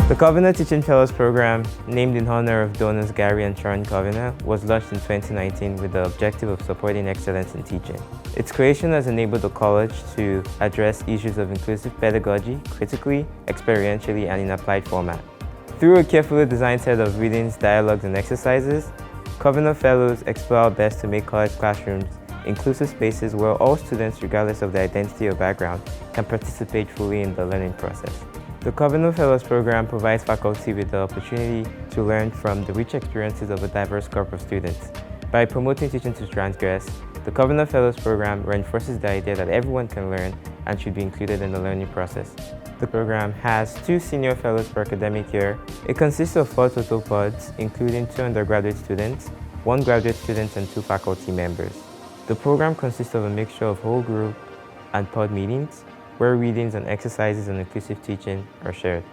The Kovener Teaching Fellows program, named in honor of donors Gary and Sharon Kovener, was launched in 2019 with the objective of supporting excellence in teaching. Its creation has enabled the college to address issues of inclusive pedagogy critically, experientially, and in applied format. Through a carefully designed set of readings, dialogues, and exercises, Kovener Fellows explore our best to make college classrooms inclusive spaces where all students, regardless of their identity or background, can participate fully in the learning process. The Kovener Fellows program provides faculty with the opportunity to learn from the rich experiences of a diverse group of students. By promoting teaching to transgress, the Kovener Fellows program reinforces the idea that everyone can learn and should be included in the learning process. The program has 2 senior fellows per academic year. It consists of 4 total pods, including 2 undergraduate students, 1 graduate student, and 2 faculty members. The program consists of a mixture of whole group and pod meetings, where readings and exercises on inclusive teaching are shared.